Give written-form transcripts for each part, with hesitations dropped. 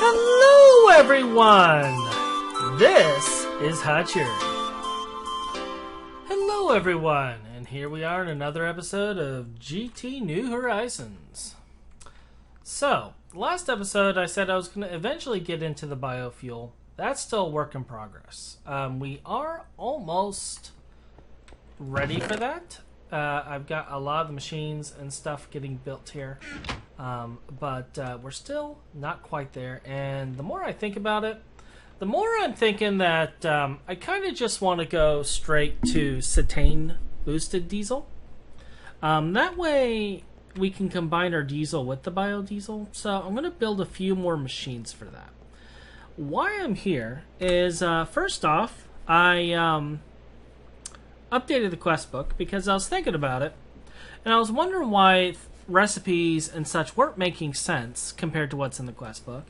Hello everyone! This is Hachuurui. Hello everyone, and here we are in another episode of GT New Horizons. So, last episode I said I was going to eventually get into the biofuel. That's still a work in progress. We are almost ready for that. I've got a lot of the machines and stuff getting built here. But we're still not quite there. And the more I think about it, the more I'm thinking that I kind of just want to go straight to cetane boosted diesel. That way we can combine our diesel with the biodiesel. So I'm going to build a few more machines for that. Why I'm here is, first off, I updated the quest book because I was thinking about it. And I was wondering why recipes and such weren't making sense compared to what's in the quest book.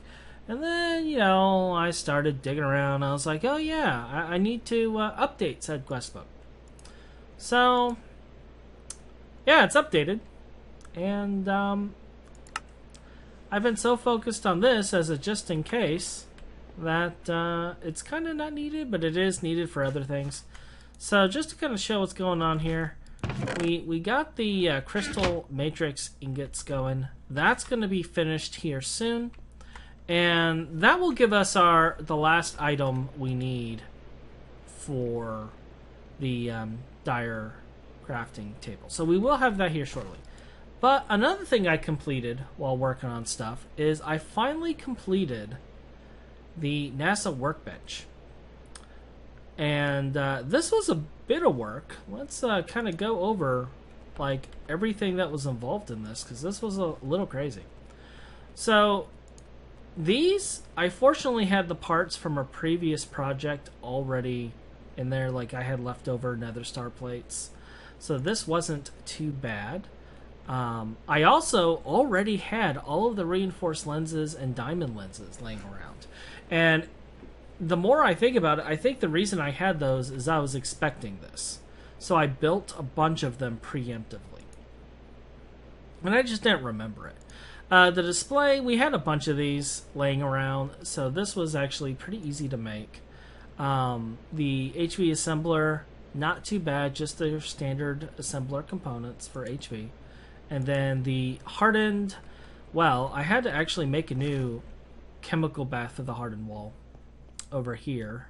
And then, you know, I started digging around. I was like, oh yeah, I need to update said quest book. So, yeah, it's updated. And I've been so focused on this as a just in case that it's kind of not needed, but it is needed for other things. So just to kind of show what's going on here, we got the crystal matrix ingots going. That's going to be finished here soon, and that will give us the last item we need for the dire crafting table. So we will have that here shortly. But another thing I completed while working on stuff is I finally completed the NASA Workbench. And this was a bit of work. Let's kind of go over like everything that was involved in this, because this was a little crazy. So these, I fortunately had the parts from a previous project already in there. Like I had leftover nether star plates, so this wasn't too bad. I also already had all of the reinforced lenses and diamond lenses laying around, and the more I think about it, I think the reason I had those is I was expecting this. So I built a bunch of them preemptively. And I just didn't remember it. The display, we had a bunch of these laying around, so this was actually pretty easy to make. The HV assembler, not too bad, just the standard assembler components for HV. And then the hardened, well, I had to actually make a new chemical bath for the hardened wall. Over here,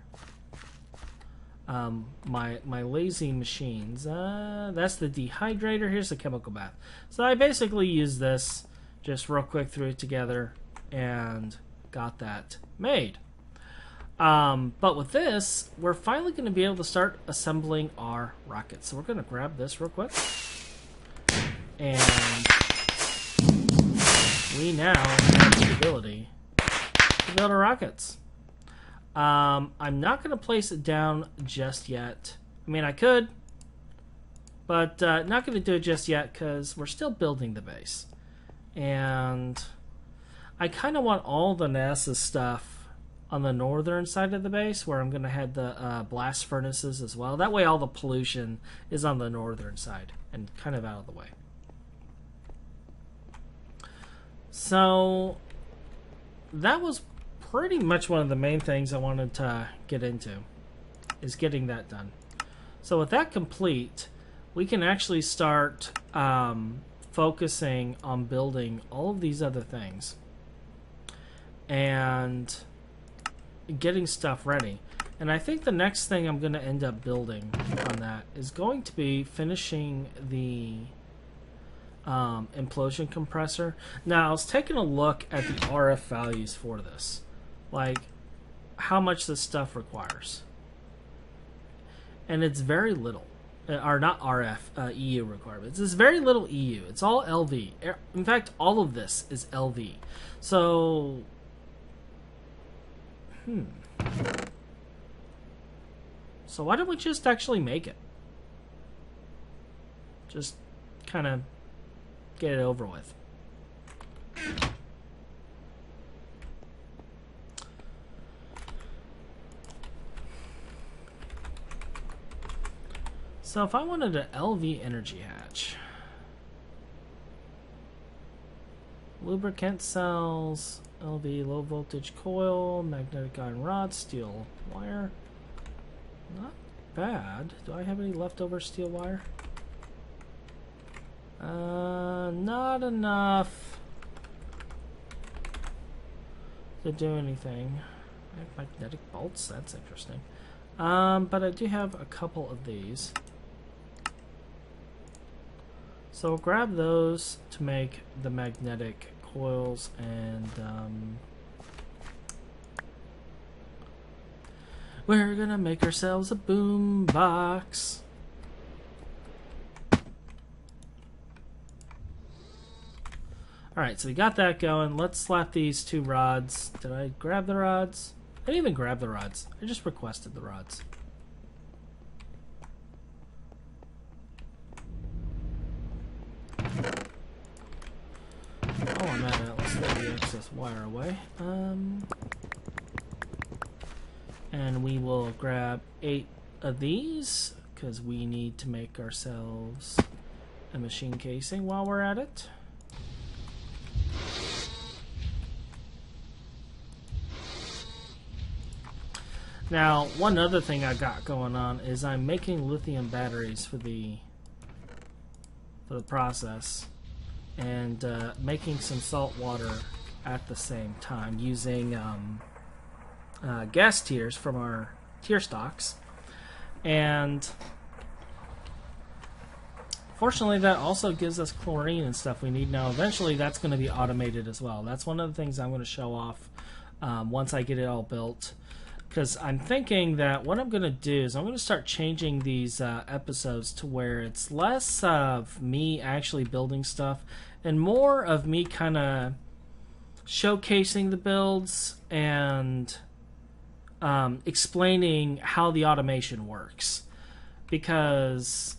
my lazy machines, that's the dehydrator. Here's the chemical bath. So I basically used this just real quick, threw it together and got that made. But with this, we're finally going to be able to start assembling our rockets. So we're going to grab this real quick, and we now have the ability to build our rockets. I'm not going to place it down just yet. I mean, I could, but not going to do it just yet because we're still building the base. And I kind of want all the NASA stuff on the northern side of the base, where I'm going to have the blast furnaces as well. That way all the pollution is on the northern side and kind of out of the way. So that was pretty much one of the main things I wanted to get into, is getting that done. So with that complete, we can actually start focusing on building all of these other things and getting stuff ready. And I think the next thing I'm going to end up building on that is going to be finishing the Implosion Compressor. Now I was taking a look at the RF values for this, like how much this stuff requires, and it's very little, or not RF, EU requirements. It's very little EU. It's all LV. In fact, all of this is LV. So so why don't we just actually make it? Just kind of get it over with. So if I wanted an LV energy hatch, lubricant cells, LV low voltage coil, magnetic iron rod, steel wire. Not bad. Do I have any leftover steel wire? Not enough to do anything. I have magnetic bolts, that's interesting. But I do have a couple of these. So we'll grab those to make the magnetic coils, and we're gonna make ourselves a boom box. Alright, so we got that going. Let's slap these two rods. Did I grab the rods? I didn't even grab the rods. I just requested the rods. Oh, I'm at it. Let's throw the excess wire away. And we will grab 8 of these, because we need to make ourselves a machine casing while we're at it. Now, one other thing I got going on is I'm making lithium batteries for the process, and making some salt water at the same time using gas tiers from our tier stocks. And fortunately, that also gives us chlorine and stuff we need. Now, eventually, that's going to be automated as well. That's one of the things I'm going to show off once I get it all built. Because I'm thinking that what I'm going to do is I'm going to start changing these episodes to where it's less of me actually building stuff and more of me kind of showcasing the builds and explaining how the automation works. Because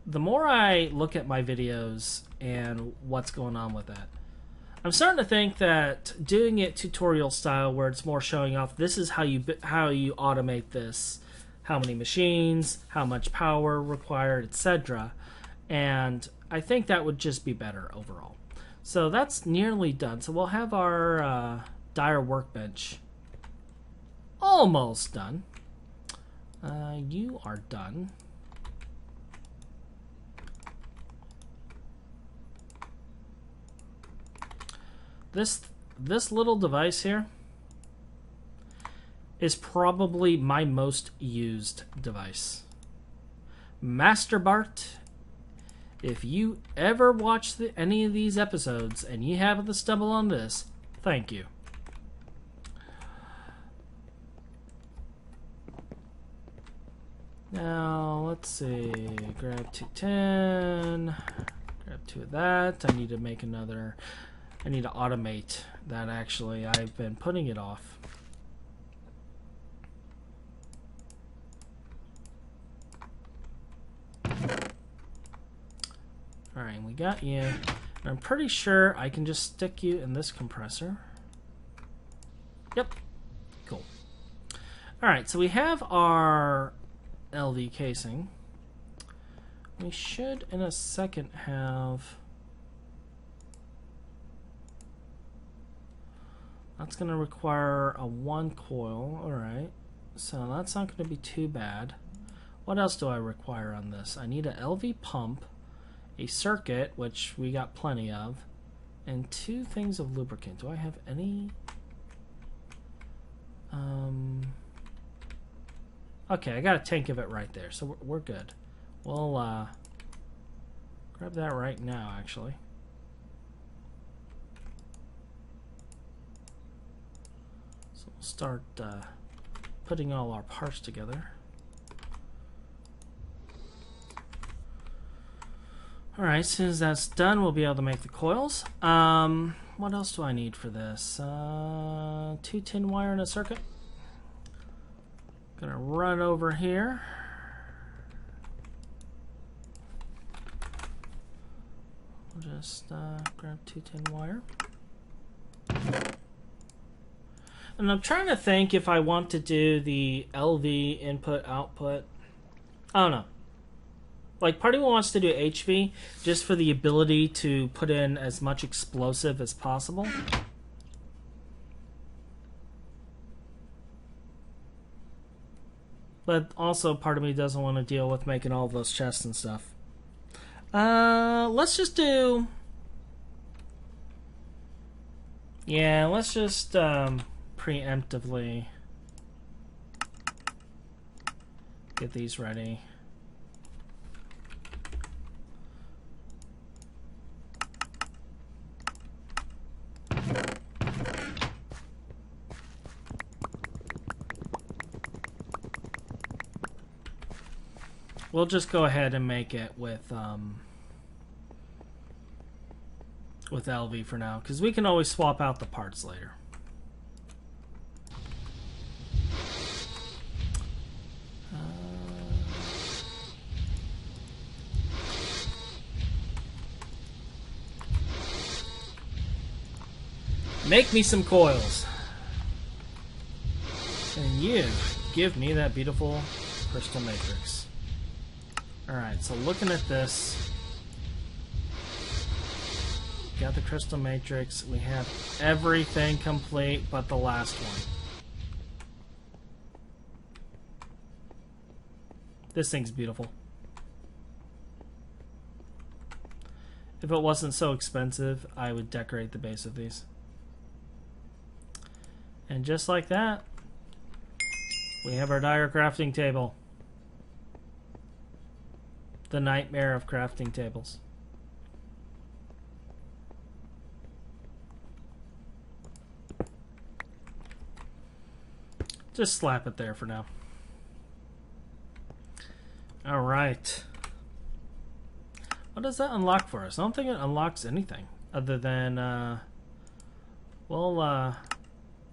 the more I look at my videos and what's going on with that, I'm starting to think that doing it tutorial style, where it's more showing off, this is how you automate this, how many machines, how much power required, etc. And I think that would just be better overall. So that's nearly done. So we'll have our Dire Workbench almost done. You are done. This little device here is probably my most used device. Master Bart, if you ever watch any of these episodes and you happen to stumble on this, thank you. Now, let's see. Grab 210. Grab 2 of that. I need to make another. I need to automate that, actually. I've been putting it off. Alright, we got you. And I'm pretty sure I can just stick you in this compressor. Yep. Cool. Alright, so we have our LV casing. We should, in a second, have... That's going to require a 1 coil. Alright. So that's not going to be too bad. What else do I require on this? I need an LV pump, a circuit, which we got plenty of, and 2 things of lubricant. Do I have any? Okay, I got a tank of it right there, so we're good. We'll grab that right now, actually. Start putting all our parts together. Alright, as soon as that's done, we'll be able to make the coils. What else do I need for this? 2 tin wire and a circuit. Gonna run over here. We'll just grab 2 tin wire. And I'm trying to think if I want to do the LV input output. I don't know. Like, part of me wants to do HV just for the ability to put in as much explosive as possible. But also part of me doesn't want to deal with making all of those chests and stuff. Let's just do... Yeah, let's just preemptively get these ready. We'll just go ahead and make it with LV for now, because we can always swap out the parts later. Make me some coils. And you give me that beautiful crystal matrix. Alright, so looking at this, got the crystal matrix, we have everything complete but the last one. This thing's beautiful. If it wasn't so expensive, I would decorate the base of these. And just like that, we have our dire crafting table. The nightmare of crafting tables. Just slap it there for now. Alright. What does that unlock for us? I don't think it unlocks anything other than we'll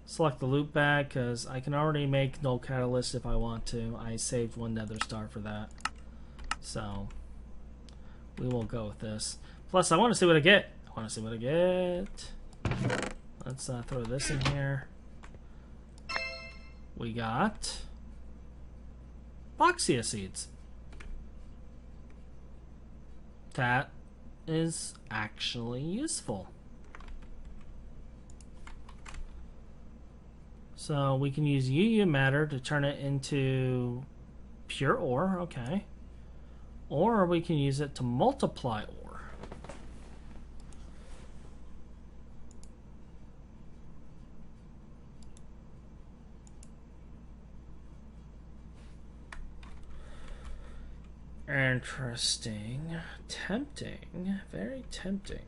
select the loot bag because I can already make null catalyst if I want to. I saved 1 nether star for that. So we will go with this. Plus I want to see what I get. Let's throw this in here. We got Boxia seeds. That is actually useful. So we can use UU matter to turn it into pure ore, okay. Or we can use it to multiply ore. Interesting. Tempting. Very tempting.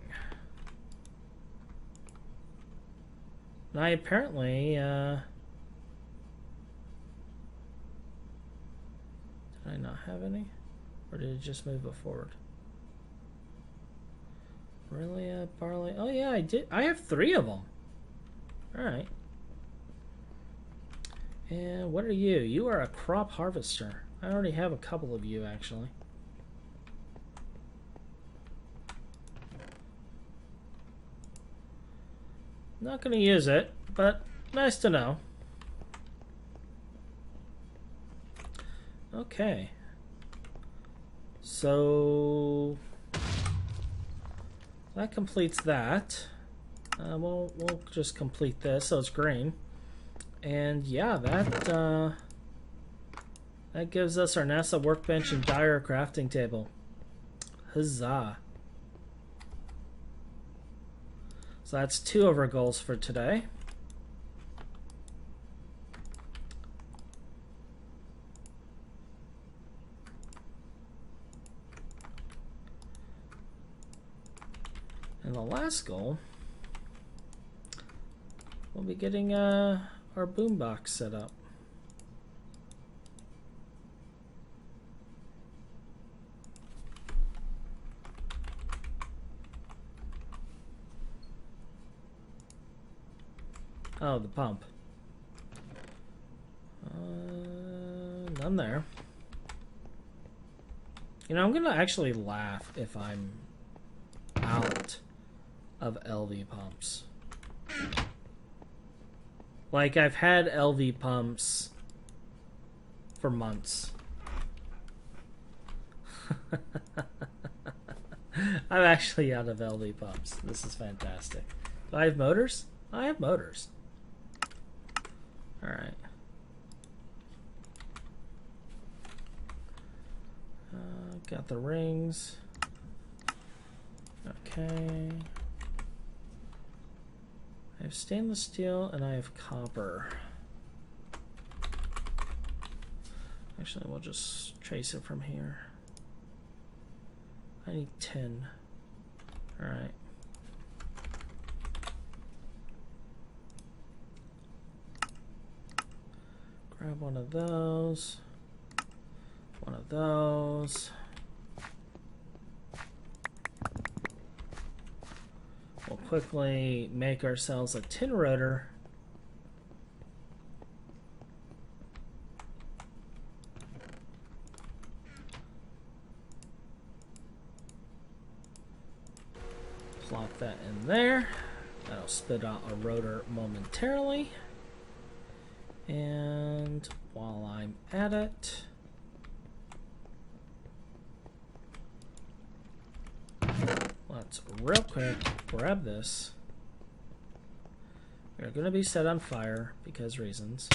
Now, apparently, did I not have any? Or did it just move it forward? Really, barley? Oh yeah, I did. I have 3 of them. Alright. And what are you? You are a crop harvester. I already have a couple of you, actually. Not going to use it, but nice to know. Okay. So that completes that. We'll just complete this so it's green. And yeah, that gives us our NASA Workbench and Dire crafting table. Huzzah. So that's 2 of our goals for today. And the last goal, we'll be getting our boombox set up. Oh, the pump. None there. You know, I'm gonna actually laugh if I'm out of LV pumps. Like, I've had LV pumps for months. I'm actually out of LV pumps. This is fantastic. Do I have motors? I have motors. Alright. Got the rings. Okay. I have stainless steel and I have copper. Actually, we'll just trace it from here. I need 10. Alright. Grab one of those. One of those. We'll quickly make ourselves a tin rotor. Plop that in there. That'll spit out a rotor momentarily. And while I'm at it, let's real quick grab this. We're going to be set on fire because reasons.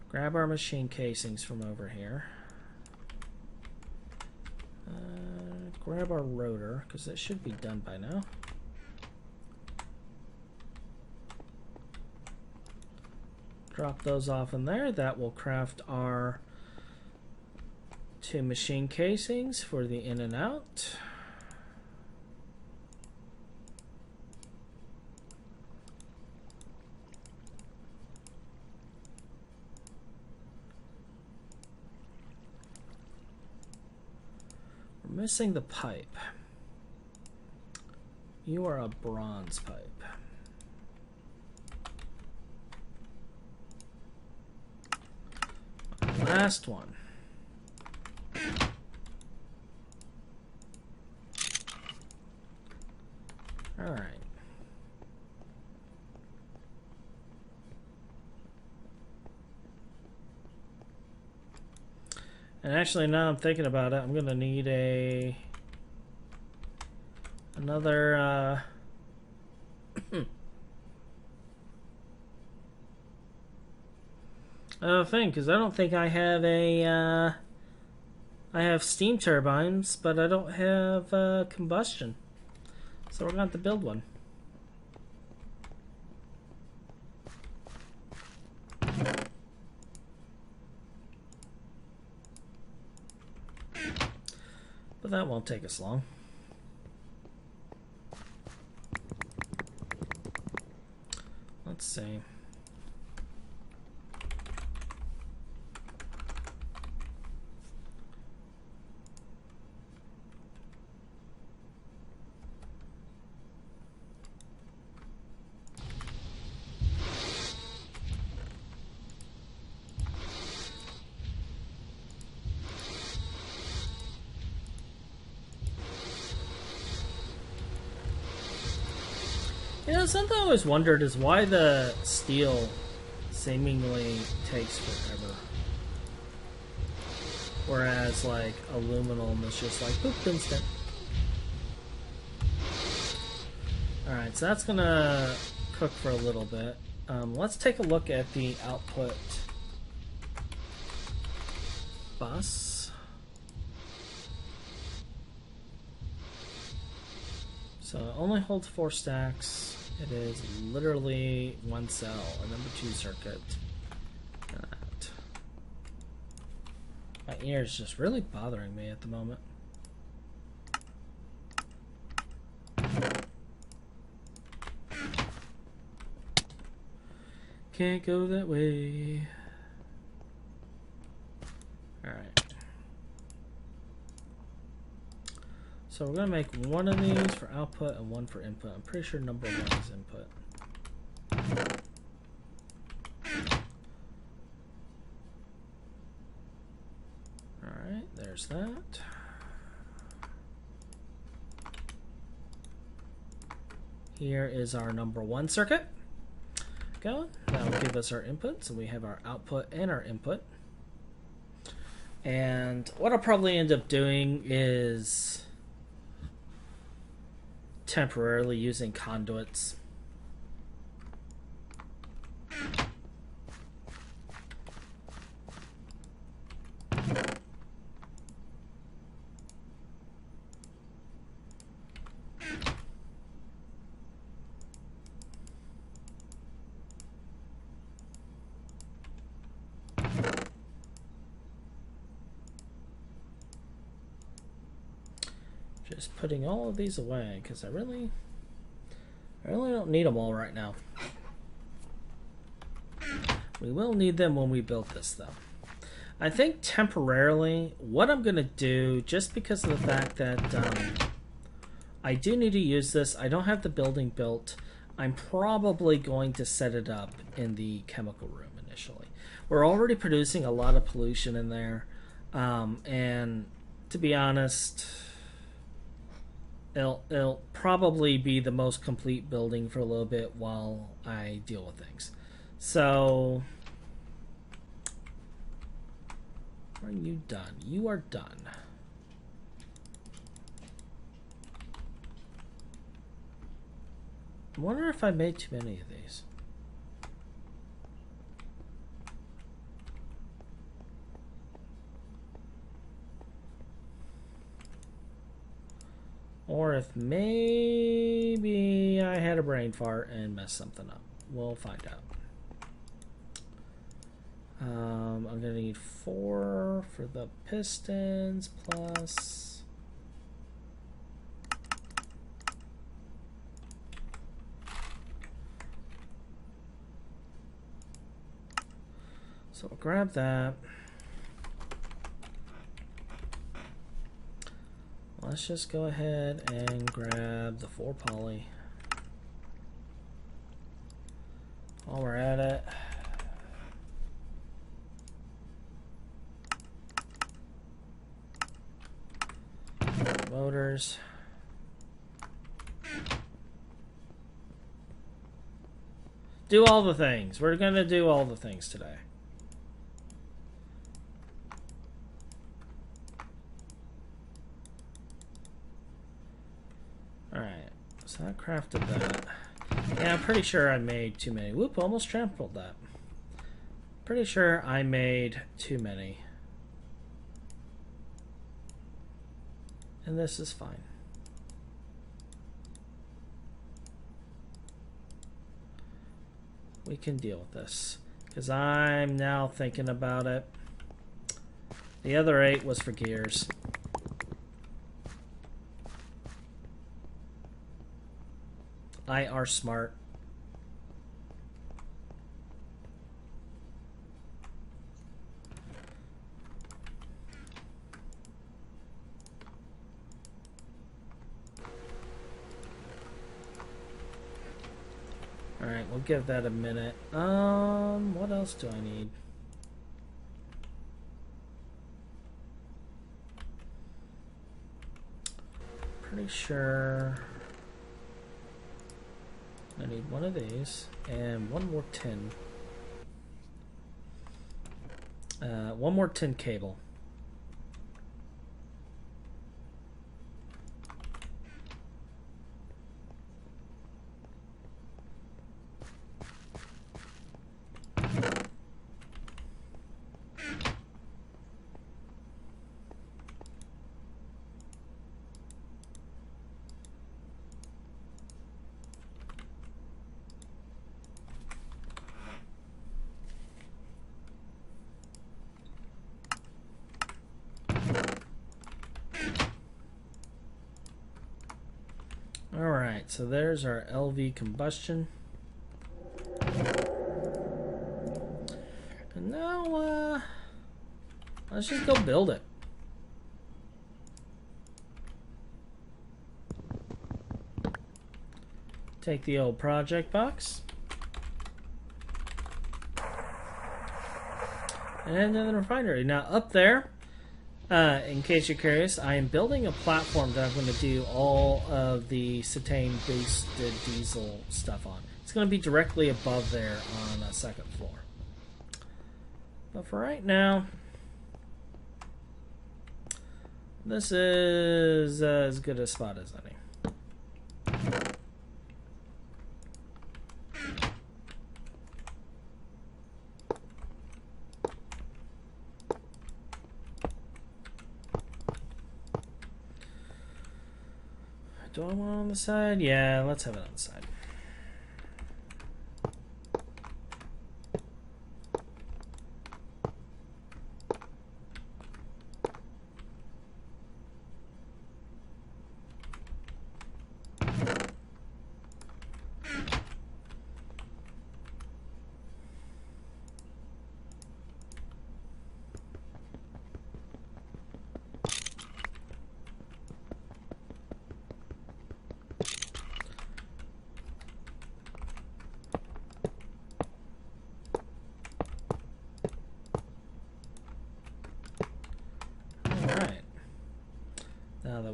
Grab our machine casings from over here. Grab our rotor, because it should be done by now. Drop those off in there. That will craft our 2 machine casings for the in and out. Missing the pipe. You are a bronze pipe. Last one. All right. And actually, now I'm thinking about it, I'm gonna need another thing, because I don't think I have I have steam turbines, but I don't have combustion, so we're gonna have to build one. But that won't take us long. Let's see. You know, something I always wondered is why the steel seemingly takes forever. Whereas, like, aluminum is just like, boop, instant. Alright, so that's gonna cook for a little bit. Let's take a look at the output bus. So it only holds 4 stacks. It is literally 1 cell, a number 2 circuit. That. My ear is just really bothering me at the moment. Can't go that way. Alright. So we're going to make one of these for output and one for input. I'm pretty sure number 1 is input. Alright, there's that. Here is our number 1 circuit. Going. That will give us our input. So we have our output and our input. And what I'll probably end up doing is temporarily using conduits. Just putting all of these away because I really don't need them all right now. We will need them when we build this, though. I think temporarily, what I'm going to do, just because of the fact that I do need to use this, I don't have the building built, I'm probably going to set it up in the chemical room initially. We're already producing a lot of pollution in there, and to be honest, it'll probably be the most complete building for a little bit while I deal with things. So, are you done? You are done. I wonder if I made too many of these. Or if maybe I had a brain fart and messed something up. We'll find out. I'm going to need 4 for the pistons plus... So we'll grab that. Let's just go ahead and grab the 4 poly. While we're at it. Motors. Do all the things. We're going to do all the things today. Alright, so I crafted that. Yeah, I'm pretty sure I made too many. Whoop, almost trampled that. Pretty sure I made too many. And this is fine. We can deal with this. Because I'm now thinking about it. The other 8 was for gears. I are smart. Alright, we'll give that a minute. What else do I need? Pretty sure I need one of these and one more tin. One more tin cable. Alright, so there's our LV combustion. And now, let's just go build it. Take the old project box. And then the refinery. Now up there, in case you're curious, I am building a platform that I'm going to do all of the cetane-based diesel stuff on. It's going to be directly above there on the second floor. But for right now, this is as good a spot as any. Do I want it on the side? Yeah, let's have it on the side.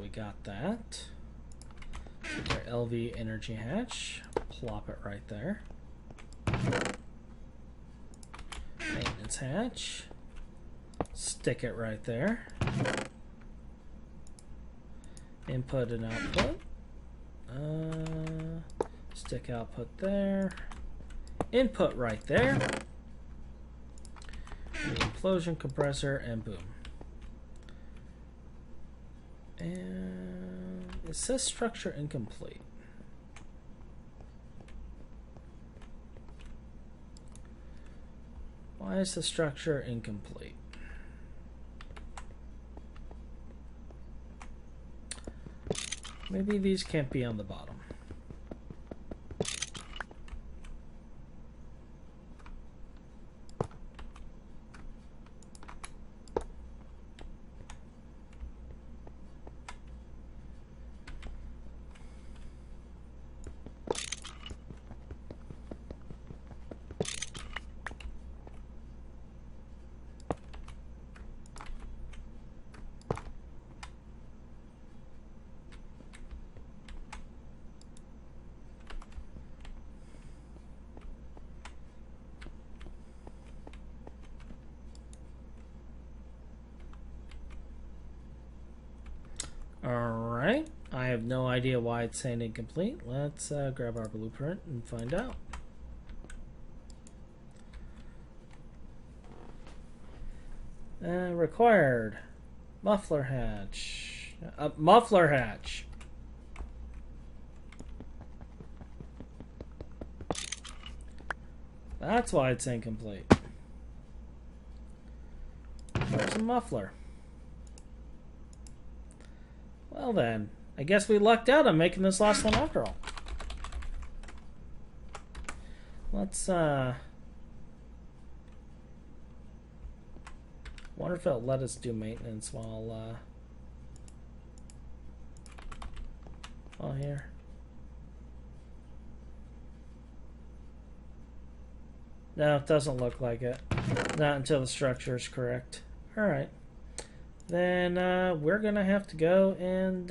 we got that. Take our LV energy hatch, plop it right there. Maintenance hatch, stick it right there. Input and output. Stick output there. Input right there. The implosion compressor, and boom. And it says structure incomplete. Why is the structure incomplete? Maybe these can't be on the bottom. Alright, I have no idea why it's saying incomplete. Let's grab our blueprint and find out. Required. Muffler hatch. Muffler hatch. That's why it's incomplete. Where's the muffler? Well then, I guess we lucked out on making this last one after all. Let's, wonder if it'll let us do maintenance while here. No, it doesn't look like it. Not until the structure is correct. Alright. Then we're gonna have to go and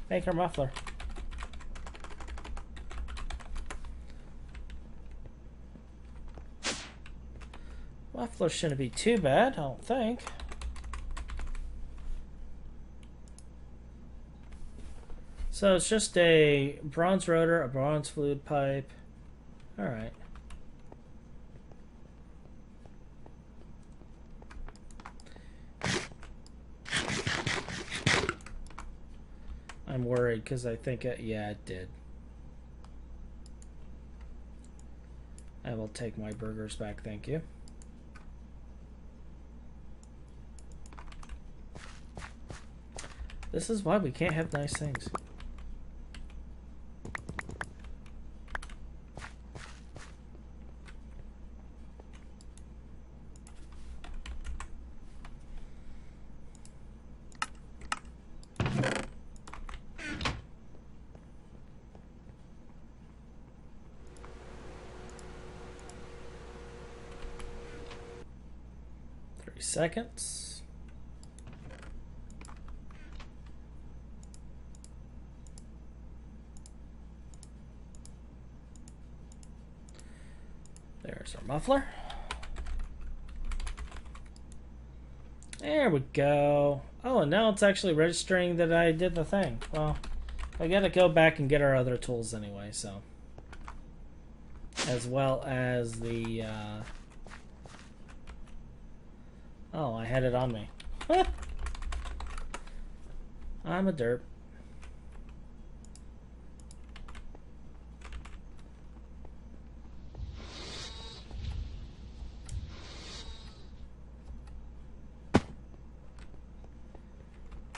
make our muffler. Muffler shouldn't be too bad, I don't think. So it's just a bronze rotor, a bronze fluid pipe. Alright. I'm worried because I think yeah, it did. I will take my burgers back, thank you. This is why we can't have nice things. Seconds. There's our muffler. There we go. Oh, and now it's actually registering that I did the thing. Well, I gotta go back and get our other tools anyway, so. As well as the, oh, I had it on me. I'm a derp.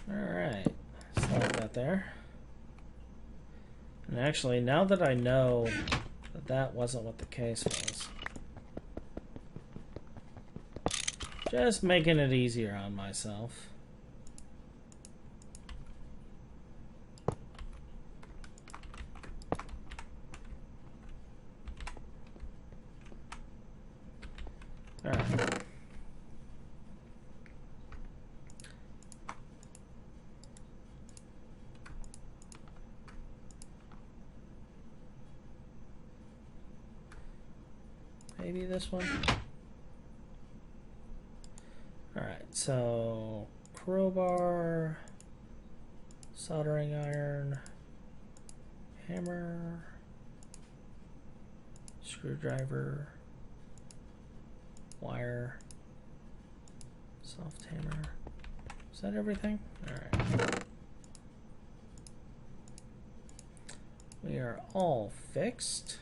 Alright, slide that there. And actually, now that I know that that wasn't what the case was, just making it easier on myself. Alright. Maybe this one. Alright, so crowbar, soldering iron, hammer, screwdriver, wire, soft hammer. Is that everything? Alright. We are all fixed.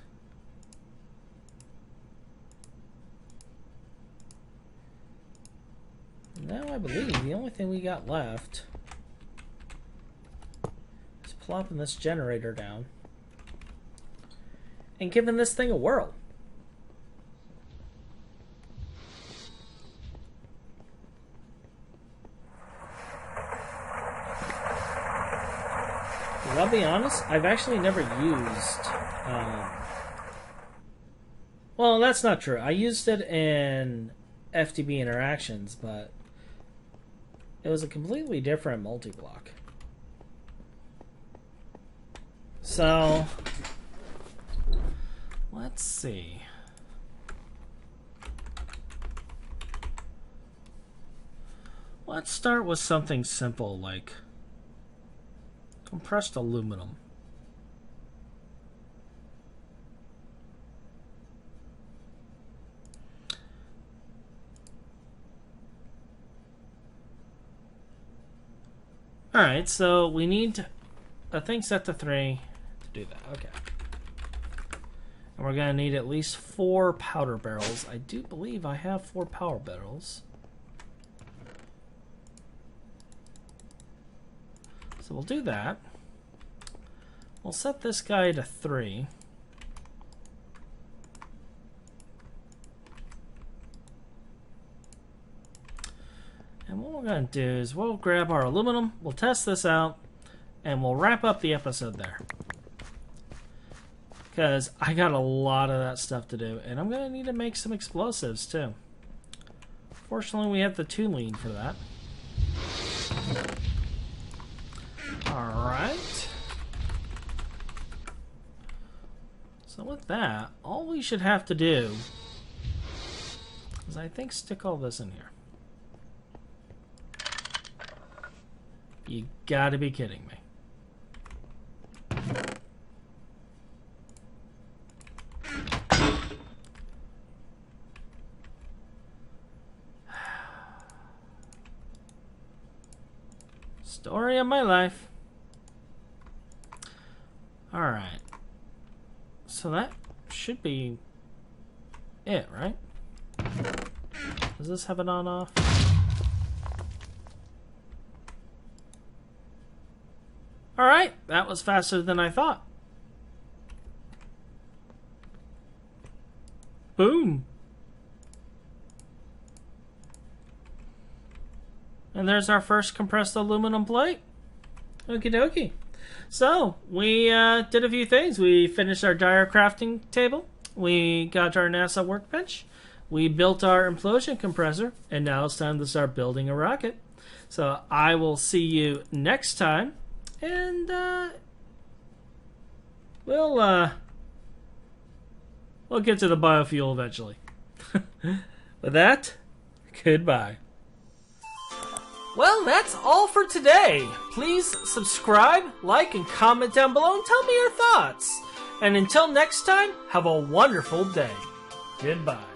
Now I believe the only thing we got left is plopping this generator down and giving this thing a whirl. I'll be honest, I've actually never used... well, that's not true. I used it in FTB interactions, but it was a completely different multi-block. So, let's see. Let's start with something simple like compressed aluminum. Alright, so we need a thing set to 3 to do that. Okay. And we're going to need at least 4 powder barrels. I do believe I have 4 powder barrels. So we'll do that. We'll set this guy to 3. And what we're going to do is we'll grab our aluminum, we'll test this out, and we'll wrap up the episode there. Because I got a lot of that stuff to do, and I'm going to need to make some explosives too. Fortunately, we have the tooling for that. Alright. So with that, all we should have to do is I think stick all this in here. You gotta be kidding me. Story of my life. Alright. So that should be it, right? Does this have an on-off? Alright, that was faster than I thought. Boom. And there's our first compressed aluminum plate. Okie dokie. So, we did a few things. We finished our dire crafting table. We got our NASA Workbench. We built our Implosion Compressor. And now it's time to start building a rocket. So, I will see you next time. And we'll get to the biofuel eventually. With that, goodbye. Well, that's all for today. Please subscribe, like, and comment down below and tell me your thoughts. And until next time, have a wonderful day. Goodbye.